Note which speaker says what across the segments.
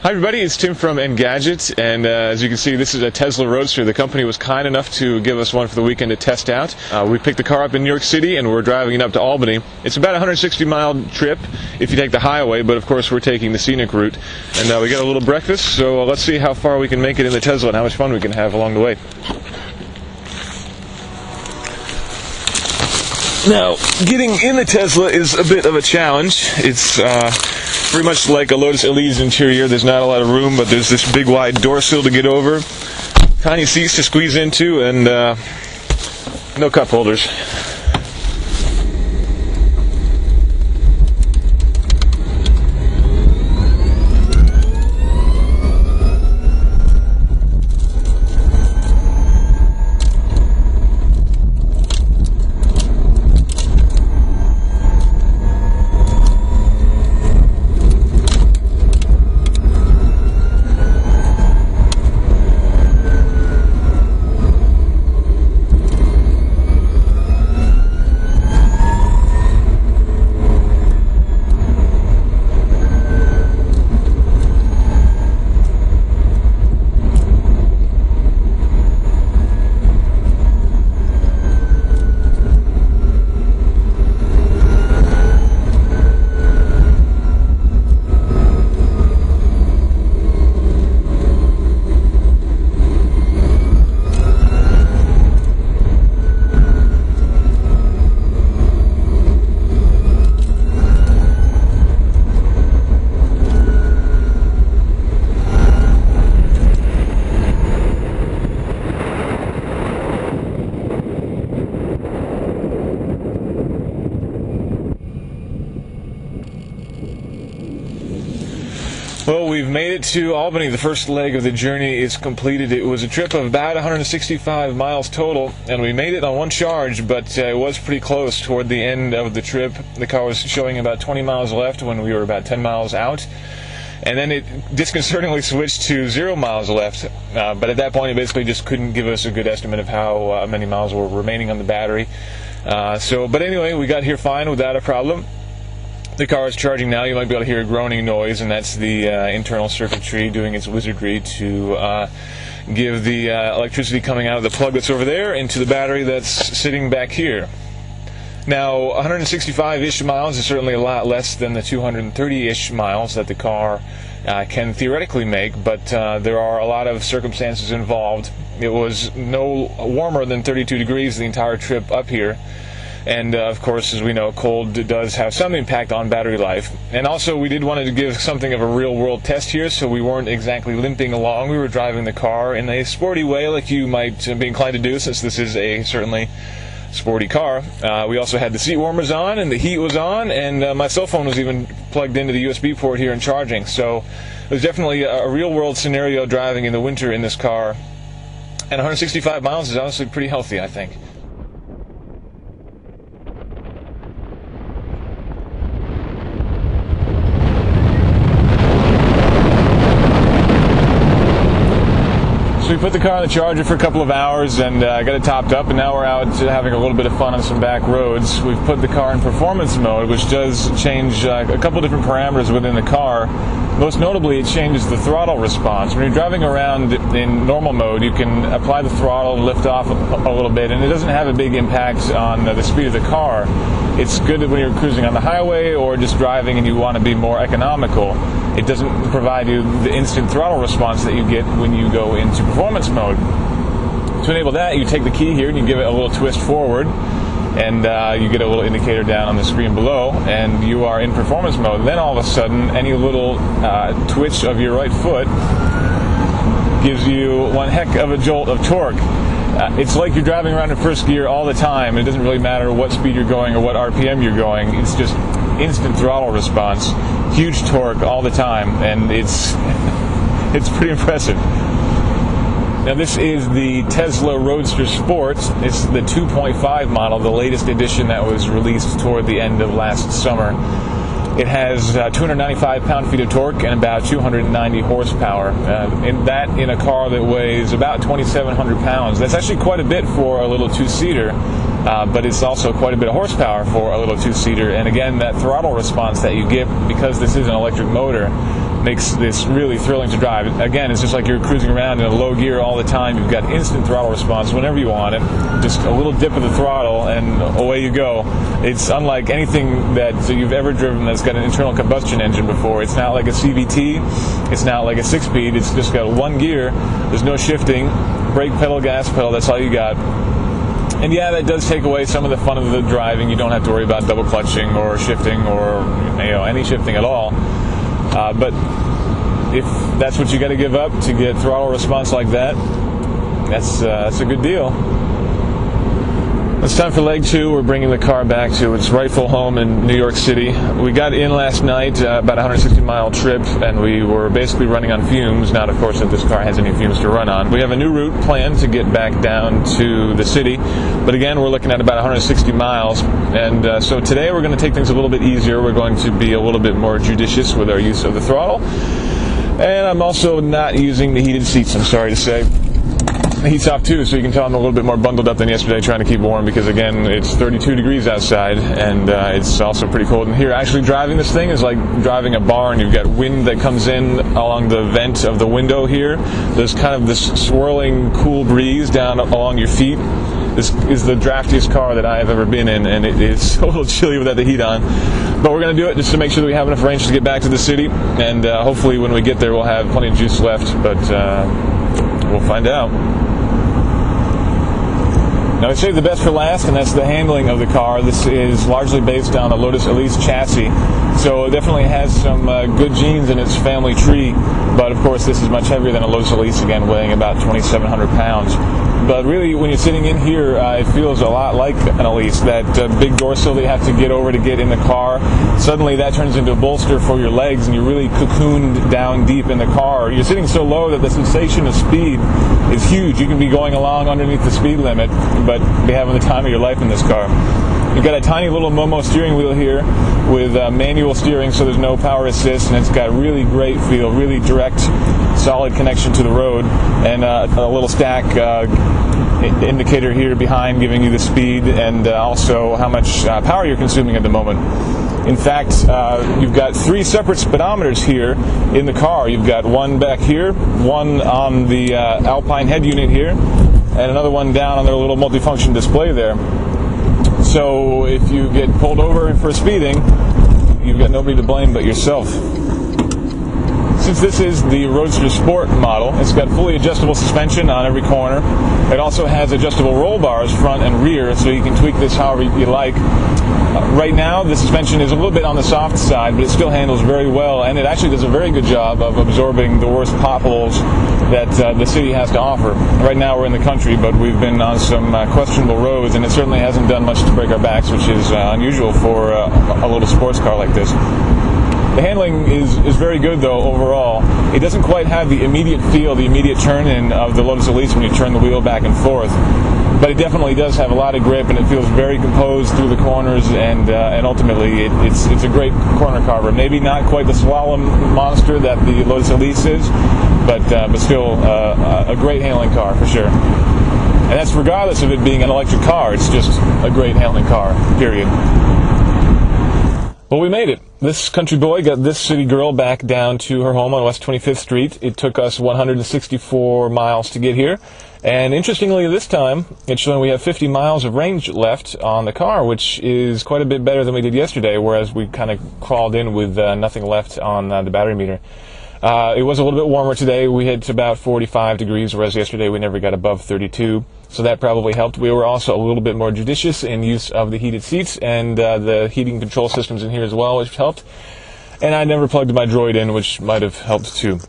Speaker 1: Hi everybody, it's Tim from Engadget, and as you can see, this is a Tesla Roadster. The company was kind enough to give us one for the weekend to test out. We picked the car up in New York City and we're driving it up to Albany. It's about a 160-mile trip if you take the highway, but of course we're taking the scenic route. And we got a little breakfast, so let's see how far we can make it in the Tesla and how much fun we can have along the way. Now, getting in the Tesla is a bit of a challenge. It's pretty much like a Lotus Elise interior. There's not a lot of room, but there's this big wide door sill to get over, tiny seats to squeeze into, and no cup holders. Well, we've made it to Albany. The first leg of the journey is completed. It was a trip of about 165 miles total, and we made it on one charge, but it was pretty close toward the end of the trip. The car was showing about 20 miles left when we were about 10 miles out, and then it disconcertingly switched to 0 miles left, but at that point it basically just couldn't give us a good estimate of how many miles were remaining on the battery. But anyway, we got here fine without a problem. The car is charging now. You might be able to hear a groaning noise, and that's the internal circuitry doing its wizardry to give the electricity coming out of the plug that's over there into the battery that's sitting back here. Now, 165-ish miles is certainly a lot less than the 230-ish miles that the car can theoretically make, but there are a lot of circumstances involved. It was no warmer than 32 degrees the entire trip up here. And of course, as we know, cold does have some impact on battery life. And also, we did want to give something of a real-world test here, so we weren't exactly limping along. We were driving the car in a sporty way, like you might be inclined to do, since this is a certainly sporty car. We also had the seat warmers on, and the heat was on, and my cell phone was even plugged into the USB port here and charging. So it was definitely a real-world scenario driving in the winter in this car. And 165 miles is honestly pretty healthy, I think. So we put the car on the charger for a couple of hours and got it topped up, and now we're out having a little bit of fun on some back roads. We've put the car in performance mode, which does change a couple different parameters within the car. Most notably, it changes the throttle response. When you're driving around in normal mode, you can apply the throttle and lift off a little bit, and it doesn't have a big impact on the speed of the car. It's good when you're cruising on the highway or just driving and you want to be more economical. It doesn't provide you the instant throttle response that you get when you go into performance mode. To enable that, you take the key here and you give it a little twist forward, and you get a little indicator down on the screen below, and you are in performance mode. Then all of a sudden, any little twitch of your right foot gives you one heck of a jolt of torque. It's like you're driving around in first gear all the time. It doesn't really matter what speed you're going or what RPM you're going. It's just instant throttle response, huge torque all the time, and it's pretty impressive. Now, this is the Tesla Roadster Sport. It's the 2.5 model, the latest edition that was released toward the end of last summer. It has 295 pound-feet of torque and about 290 horsepower. In a car that weighs about 2,700 pounds. That's actually quite a bit for a little two-seater, but it's also quite a bit of horsepower for a little two-seater. And again, that throttle response that you get, because this is an electric motor, makes this really thrilling to drive. Again, it's just like you're cruising around in a low gear all the time. You've got instant throttle response whenever you want it. Just a little dip of the throttle and away you go. It's unlike anything that you've ever driven that's got an internal combustion engine before. It's not like a CVT. It's not like a 6-speed. It's just got one gear. There's no shifting. Brake pedal, gas pedal, that's all you got. And yeah, that does take away some of the fun of the driving. You don't have to worry about double clutching or shifting or any shifting at all. But if that's what you got to give up to get throttle response like that, that's a good deal. It's time for leg 2. We're bringing the car back to its rightful home in New York City. We got in last night, about a 160-mile trip, and we were basically running on fumes. Not, of course, that this car has any fumes to run on. We have a new route planned to get back down to the city, but again, we're looking at about 160 miles. And so today we're going to take things a little bit easier. We're going to be a little bit more judicious with our use of the throttle. And I'm also not using the heated seats, I'm sorry to say. The heat's off too, so you can tell I'm a little bit more bundled up than yesterday, trying to keep warm, because again, it's 32 degrees outside, and it's also pretty cold in here. Actually driving this thing is like driving a barn. You've got wind that comes in along the vent of the window here. There's kind of this swirling cool breeze down along your feet. This is the draftiest car that I have ever been in, and it is a little chilly without the heat on. But we're going to do it just to make sure that we have enough range to get back to the city, and hopefully when we get there we'll have plenty of juice left, but we'll find out. Now I saved the best for last, and that's the handling of the car. This is largely based on a Lotus Elise chassis, so it definitely has some good genes in its family tree, but of course this is much heavier than a Lotus Elise, again weighing about 2,700 pounds. But really, when you're sitting in here, it feels a lot like an Elise. That big door sill that you have to get over to get in the car, suddenly that turns into a bolster for your legs, and you're really cocooned down deep in the car. You're sitting so low that the sensation of speed is huge. You can be going along underneath the speed limit, but be having the time of your life in this car. You've got a tiny little Momo steering wheel here with manual steering, so there's no power assist, and it's got really great feel, really direct, solid connection to the road, and a little stack indicator here behind giving you the speed and also how much power you're consuming at the moment. In fact, you've got 3 separate speedometers here in the car. You've got one back here, one on the Alpine head unit here, and another one down on their little multifunction display there. So if you get pulled over for speeding, you've got nobody to blame but yourself. Since this is the Roadster Sport model, it's got fully adjustable suspension on every corner. It also has adjustable roll bars front and rear, so you can tweak this however you like. Right now, the suspension is a little bit on the soft side, but it still handles very well, and it actually does a very good job of absorbing the worst potholes that the city has to offer. Right now we're in the country, but we've been on some questionable roads, and it certainly hasn't done much to break our backs, which is unusual for a little sports car like this. The handling is very good, though, overall. It doesn't quite have the immediate feel, the immediate turn-in of the Lotus Elise when you turn the wheel back and forth. But it definitely does have a lot of grip, and it feels very composed through the corners, and ultimately it's a great corner carver. Maybe not quite the slalom monster that the Lotus Elise is, but still a great handling car for sure. And that's regardless of it being an electric car. It's just a great handling car, period. Well, we made it. This country boy got this city girl back down to her home on West 25th Street. It took us 164 miles to get here. And interestingly, this time, it's showing we have 50 miles of range left on the car, which is quite a bit better than we did yesterday, whereas we kind of crawled in with nothing left on the battery meter. It was a little bit warmer today. We hit about 45 degrees, whereas yesterday we never got above 32. So that probably helped. We were also a little bit more judicious in use of the heated seats and the heating control systems in here as well, which helped. And I never plugged my Droid in, which might have helped too.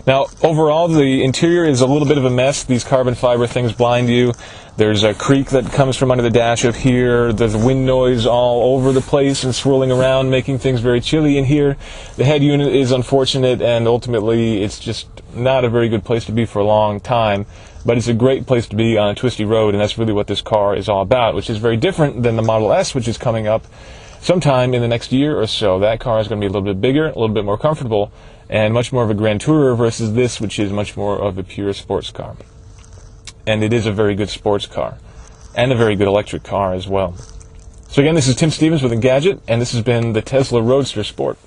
Speaker 1: Now, overall, the interior is a little bit of a mess. These carbon fiber things blind you. There's a creak that comes from under the dash up here. There's wind noise all over the place and swirling around, making things very chilly in here. The head unit is unfortunate, and ultimately it's just not a very good place to be for a long time. But it's a great place to be on a twisty road, and that's really what this car is all about, which is very different than the Model S, which is coming up sometime in the next year or so. That car is going to be a little bit bigger, a little bit more comfortable, and much more of a Grand Tourer versus this, which is much more of a pure sports car. And it is a very good sports car, and a very good electric car as well. So again, this is Tim Stevens with Engadget, and this has been the Tesla Roadster Sport.